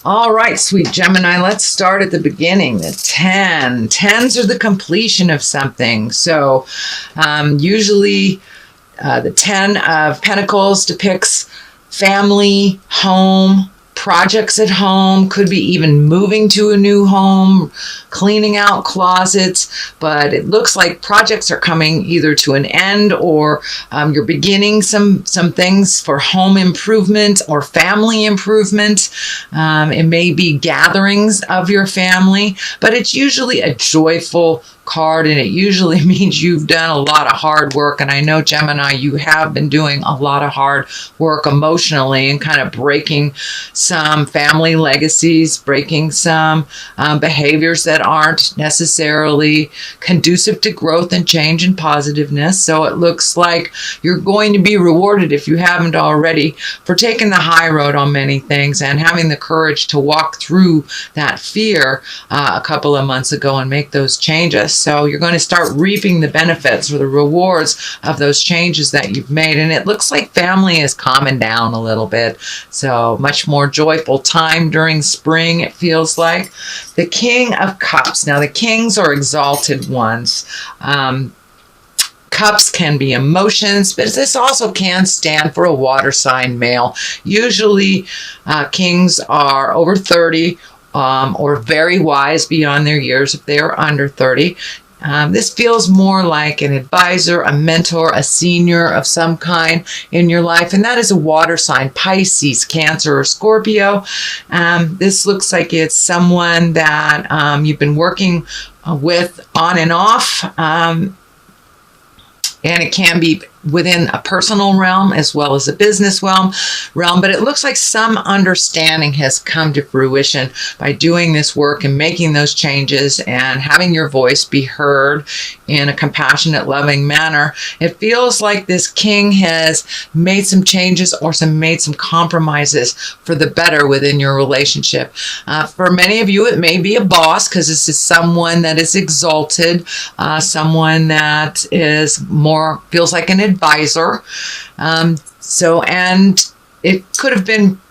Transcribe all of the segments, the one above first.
All right, sweet Gemini, let's start at the beginning. The 10. 10s are the completion of something. So usually the 10 of Pentacles depicts family, home, projects at home, could be even moving to a new home, cleaning out closets, but it looks like projects are coming either to an end or you're beginning some things for home improvement or family improvement. It may be gatherings of your family, but it's usually a joyful card, and it usually means you've done a lot of hard work. And I know, Gemini, you have been doing a lot of hard work emotionally and kind of breaking some family legacies, breaking some behaviors that aren't necessarily conducive to growth and change and positiveness. So it looks like you're going to be rewarded, if you haven't already, for taking the high road on many things and having the courage to walk through that fear a couple of months ago and make those changes. So you're going to start reaping the benefits or the rewards of those changes that you've made. And it looks like family is calming down a little bit. So much more joyful time during spring, it feels like. The King of Cups. Now, the kings are exalted ones. Cups can be emotions, but this also can stand for a water sign male. Usually kings are over 30 or very wise beyond their years if they are under 30. This feels more like an advisor, a mentor, a senior of some kind in your life, and that is a water sign, Pisces, Cancer, or Scorpio. This looks like it's someone that you've been working with on and off, and it can be within a personal realm as well as a business realm, but it looks like some understanding has come to fruition by doing this work and making those changes and having your voice be heard in a compassionate, loving manner. It feels like this king has made some changes or made some compromises for the better within your relationship. For many of you, it may be a boss, because this is someone that is exalted, someone that is more, feels like an advisor. And it could have been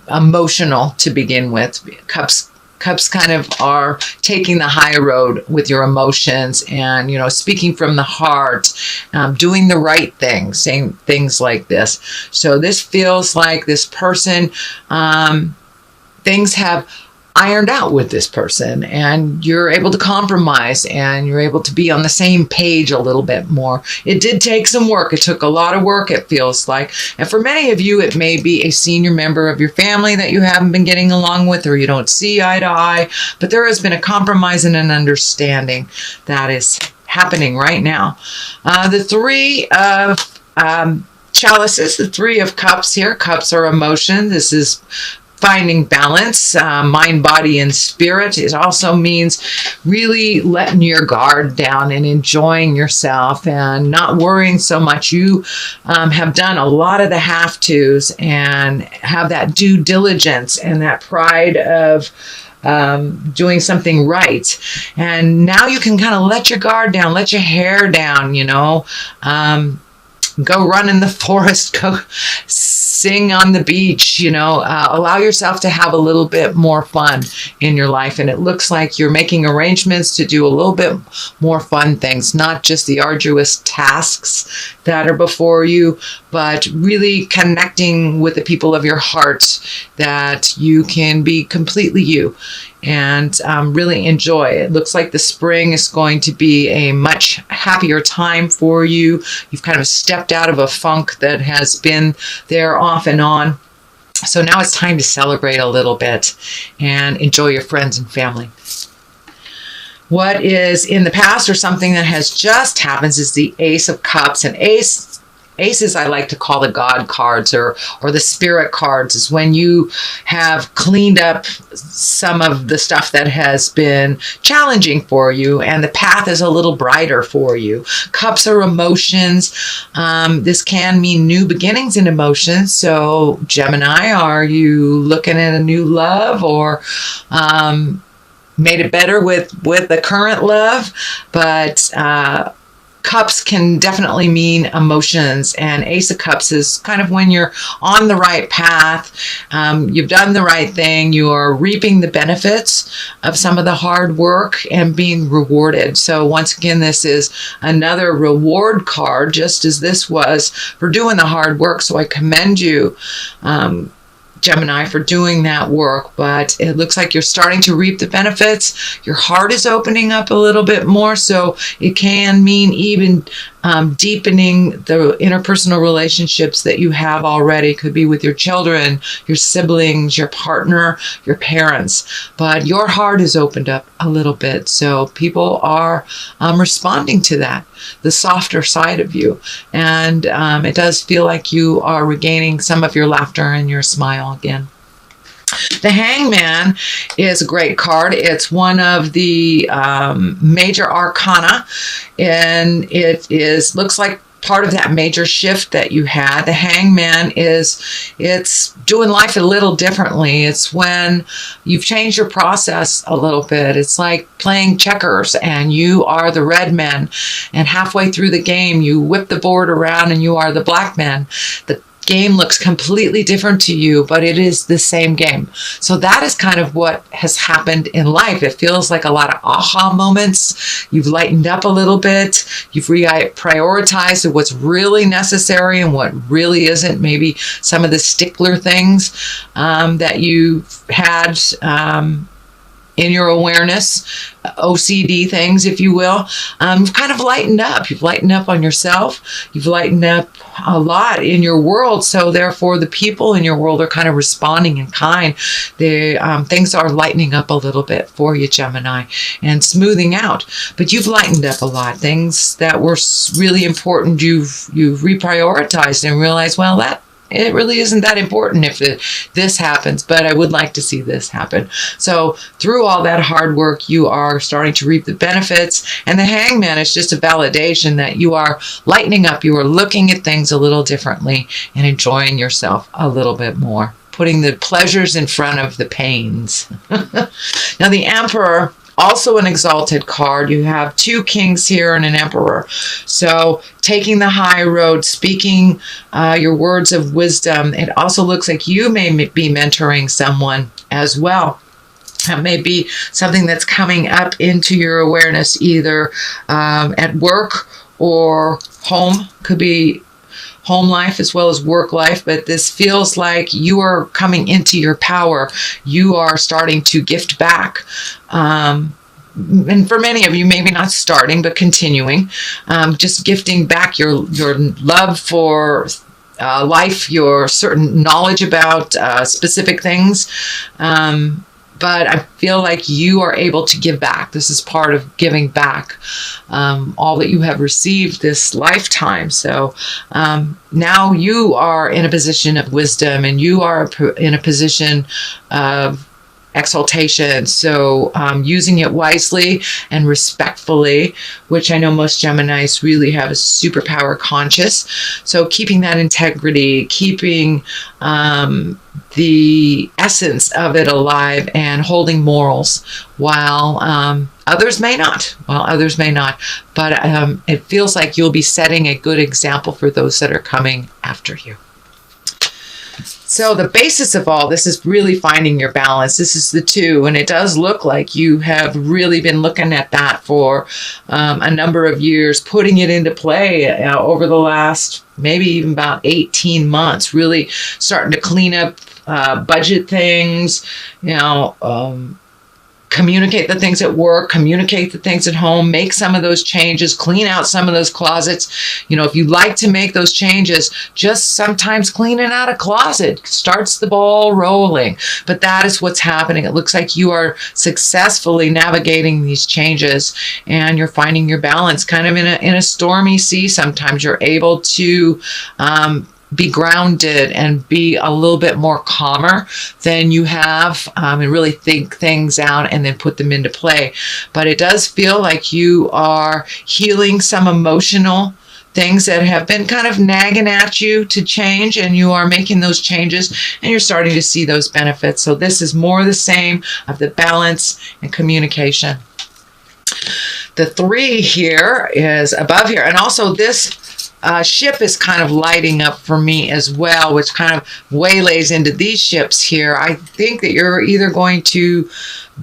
emotional to begin with. Cups kind of are taking the high road with your emotions and, speaking from the heart, doing the right thing, saying things like this. So this feels like this person, things have ironed out with this person, and you're able to compromise and you're able to be on the same page a little bit more. It did take some work. It took a lot of work, it feels like. And for many of you, it may be a senior member of your family that you haven't been getting along with, or you don't see eye to eye, but there has been a compromise and an understanding that is happening right now. The Three of Chalices, the Three of Cups here. Cups are emotion. This is finding balance, mind, body, and spirit. It also means really letting your guard down and enjoying yourself and not worrying so much. You have done a lot of the have-tos and have that due diligence and that pride of doing something right. And now you can kind of let your guard down, let your hair down, go run in the forest, go sing on the beach, allow yourself to have a little bit more fun in your life. And it looks like you're making arrangements to do a little bit more fun things, not just the arduous tasks that are before you, but really connecting with the people of your heart, that you can be completely you and really enjoy. It looks like the spring is going to be a much happier time for you. You've kind of stepped out of a funk that has been there off and on. So now it's time to celebrate a little bit and enjoy your friends and family. What is in the past or something that has just happened is the Ace of Cups. And Aces I like to call the God cards or the spirit cards, is when you have cleaned up some of the stuff that has been challenging for you and the path is a little brighter for you. Cups are emotions. This can mean new beginnings in emotions. So Gemini, are you looking at a new love or made it better with the current love? But Cups can definitely mean emotions, and Ace of Cups is kind of when you're on the right path. You've done the right thing. You are reaping the benefits of some of the hard work and being rewarded. So once again, this is another reward card, just as this was for doing the hard work. So I commend you, Gemini, for doing that work, but it looks like you're starting to reap the benefits. Your heart is opening up a little bit more, so it can mean even deepening the interpersonal relationships that you have already. Could be with your children, your siblings, your partner, your parents, but your heart is opened up a little bit, so people are responding to that, the softer side of you, and it does feel like you are regaining some of your laughter and your smile again. The Hangman is a great card. It's one of the major arcana, and looks like part of that major shift that you had. The Hangman it's doing life a little differently. It's when you've changed your process a little bit. It's like playing checkers and you are the red man, and halfway through the game you whip the board around and you are the black man. The game looks completely different to you, but it is the same game. So that is kind of what has happened in life. It feels like a lot of aha moments. You've lightened up a little bit. You've prioritized what's really necessary and what really isn't. Maybe some of the stickler things that you've had in your awareness, OCD things, if you will, you've kind of lightened up. You've lightened up on yourself. You've lightened up a lot in your world. So therefore, the people in your world are kind of responding in kind. Things are lightening up a little bit for you, Gemini, and smoothing out. But you've lightened up a lot. Things that were really important, you've reprioritized and realized, well, it really isn't that important if this happens, but I would like to see this happen. So through all that hard work, you are starting to reap the benefits. And the Hangman is just a validation that you are lightening up. You are looking at things a little differently and enjoying yourself a little bit more, putting the pleasures in front of the pains. Now, the Emperor, also an exalted card. You have two kings here and an emperor. So taking the high road, speaking your words of wisdom. It also looks like you may be mentoring someone as well. That may be something that's coming up into your awareness, either at work or home. Could be home life as well as work life, but this feels like you are coming into your power. You are starting to gift back. And for many of you, maybe not starting, but continuing, just gifting back your love for life, your certain knowledge about specific things. But I feel like you are able to give back. This is part of giving back all that you have received this lifetime. So now you are in a position of wisdom, and you are in a position of exaltation. So using it wisely and respectfully, which I know most Geminis really have a superpower conscious. So keeping that integrity, keeping the essence of it alive, and holding morals while others may not. But it feels like you'll be setting a good example for those that are coming after you. So the basis of all this is really finding your balance. This is the 2, and it does look like you have really been looking at that for a number of years, putting it into play over the last maybe even about 18 months, really starting to clean up budget things, communicate the things at work, communicate the things at home, make some of those changes, clean out some of those closets. If you like to make those changes, just sometimes cleaning out a closet starts the ball rolling. But that is what's happening. It looks like you are successfully navigating these changes, and you're finding your balance kind of in a stormy sea. Sometimes you're able to be grounded and be a little bit more calmer than you have, and really think things out and then put them into play. But it does feel like you are healing some emotional things that have been kind of nagging at you to change, and you are making those changes, and you're starting to see those benefits. So this is more the same of the balance and communication. the 3 here is above here. And also this ship is kind of lighting up for me as well, which kind of waylays into these ships here. I think that you're either going to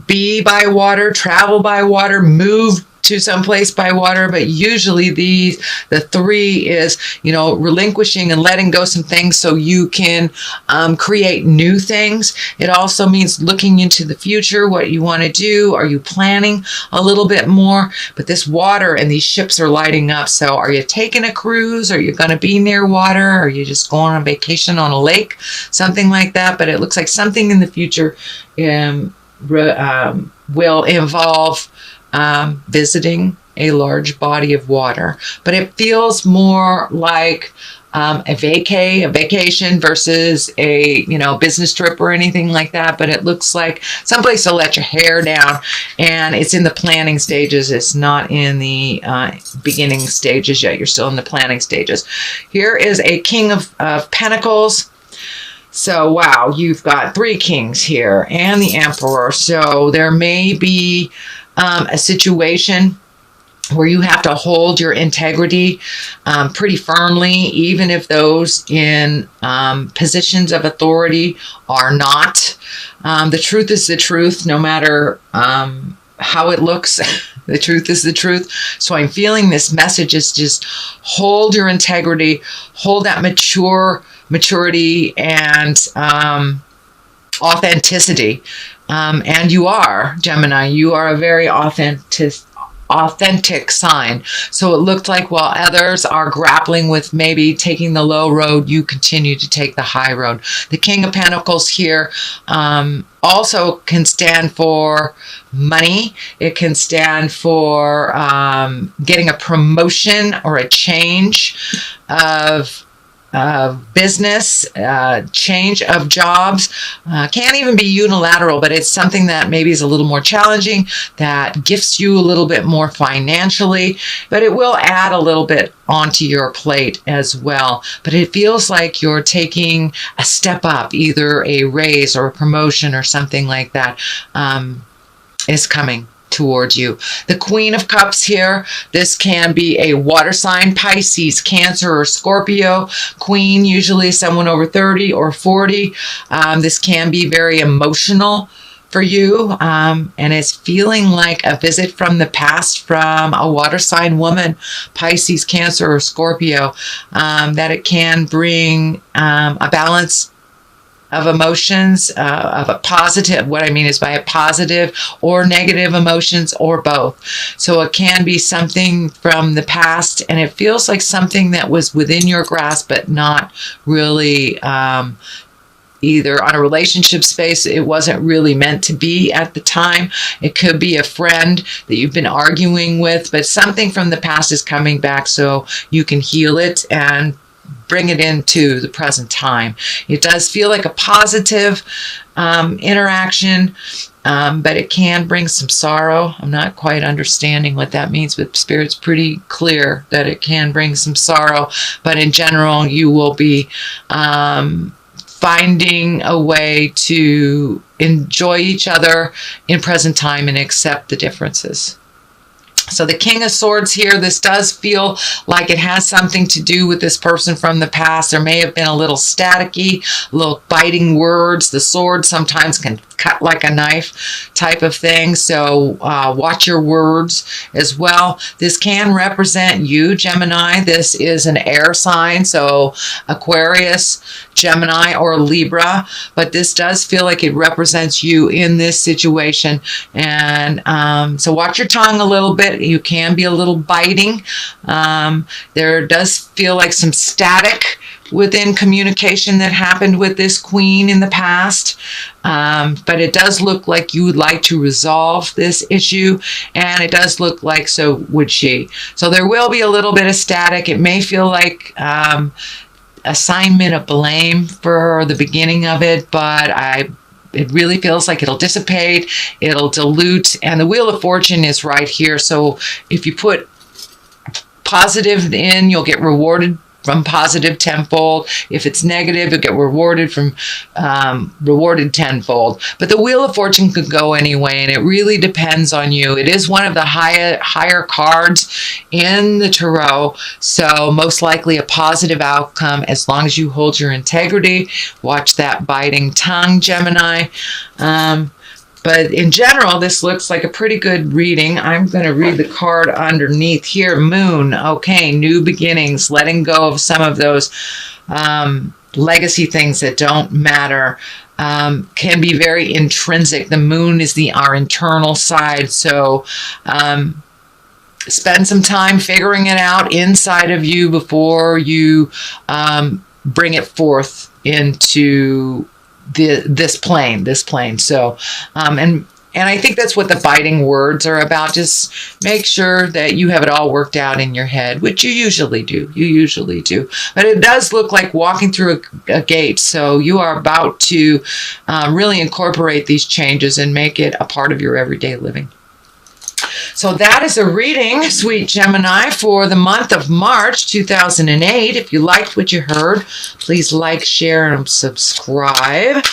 be by water, travel by water, move to someplace by water, but usually the 3 is, relinquishing and letting go some things so you can create new things. It also means looking into the future, what you want to do. Are you planning a little bit more? But this water and these ships are lighting up. So are you taking a cruise? Are you going to be near water? Are you just going on vacation on a lake? Something like that. But it looks like something in the future will involve visiting a large body of water, but it feels more like a vacation versus a business trip or anything like that. But it looks like someplace to let your hair down, and it's in the planning stages. It's not in the beginning stages yet. You're still in the planning stages. Here is a King of Pentacles. So, wow, you've got 3 kings here and the Emperor. So there may be a situation where you have to hold your integrity pretty firmly, even if those in positions of authority are not. The truth is the truth, no matter how it looks. The truth is the truth. So I'm feeling this message is just hold your integrity, hold that maturity and authenticity. And you are, Gemini, you are a very authentic sign. So it looked like while others are grappling with maybe taking the low road, you continue to take the high road. The King of Pentacles here also can stand for money. It can stand for getting a promotion or a change of business, change of jobs. Can't even be unilateral, but it's something that maybe is a little more challenging, that gifts you a little bit more financially, but it will add a little bit onto your plate as well. But it feels like you're taking a step up, either a raise or a promotion or something like that is coming towards you. The Queen of Cups here, this can be a water sign, Pisces, Cancer, or Scorpio. Queen, usually someone over 30 or 40. This can be very emotional for you, and it's feeling like a visit from the past from a water sign woman, Pisces, Cancer, or Scorpio, that it can bring a balance of emotions, of a positive, what I mean is by a positive or negative emotions or both. So it can be something from the past, and it feels like something that was within your grasp, but not really either on a relationship space. It wasn't really meant to be at the time. It could be a friend that you've been arguing with, but something from the past is coming back so you can heal it and bring it into the present time. It does feel like a positive interaction, but it can bring some sorrow. I'm not quite understanding what that means, but Spirit's pretty clear that it can bring some sorrow. But in general, you will be finding a way to enjoy each other in present time and accept the differences. So the King of Swords here, this does feel like it has something to do with this person from the past. There may have been a little staticky, little biting words. The sword sometimes can cut like a knife type of thing. So watch your words as well. This can represent you, Gemini. This is an air sign, so Aquarius, Gemini, or Libra. But this does feel like it represents you in this situation. And so watch your tongue a little bit. You can be a little biting. There does feel like some static within communication that happened with this queen in the past. But it does look like you would like to resolve this issue, and it does look like so would she. So there will be a little bit of static. It may feel like assignment of blame for the beginning of it, but it really feels like it'll dissipate, it'll dilute, and the Wheel of Fortune is right here. So if you put positive in, you'll get rewarded from positive tenfold. If it's negative, you'll get rewarded from rewarded tenfold. But the Wheel of Fortune could go anyway, and it really depends on you. It is one of the higher cards in the tarot, so most likely a positive outcome as long as you hold your integrity. Watch that biting tongue, Gemini. But in general, this looks like a pretty good reading. I'm going to read the card underneath here. Moon. Okay, new beginnings. Letting go of some of those legacy things that don't matter. Can be very intrinsic. The moon is our internal side. So spend some time figuring it out inside of you before you bring it forth into this plane. So and I think that's what the biting words are about. Just make sure that you have it all worked out in your head, which you usually do. But it does look like walking through a gate. So you are about to really incorporate these changes and make it a part of your everyday living. So that is a reading, sweet Gemini, for the month of March 2008. If you liked what you heard, please like, share, and subscribe.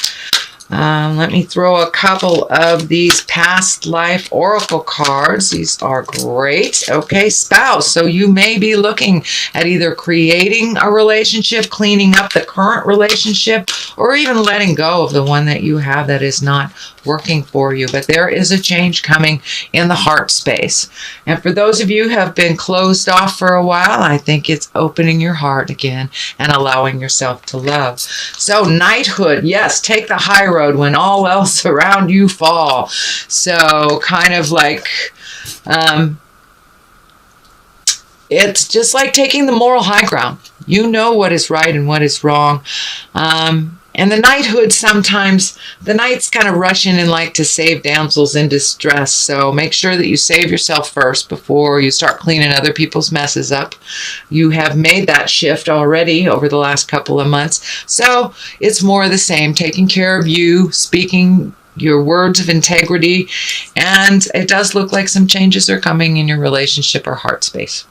Let me throw a couple of these past life oracle cards. These are great. Okay, spouse. So you may be looking at either creating a relationship, cleaning up the current relationship, or even letting go of the one that you have that is not working for you. But there is a change coming in the heart space. And for those of you who have been closed off for a while, I think it's opening your heart again and allowing yourself to love. So knighthood, yes, take the high road when all else around you fall. So kind of like it's just like taking the moral high ground. You know what is right and what is wrong. And the knighthood, sometimes the knights kind of rush in and like to save damsels in distress. So make sure that you save yourself first before you start cleaning other people's messes up. You have made that shift already over the last couple of months. So it's more of the same, taking care of you, speaking your words of integrity. And it does look like some changes are coming in your relationship or heart space.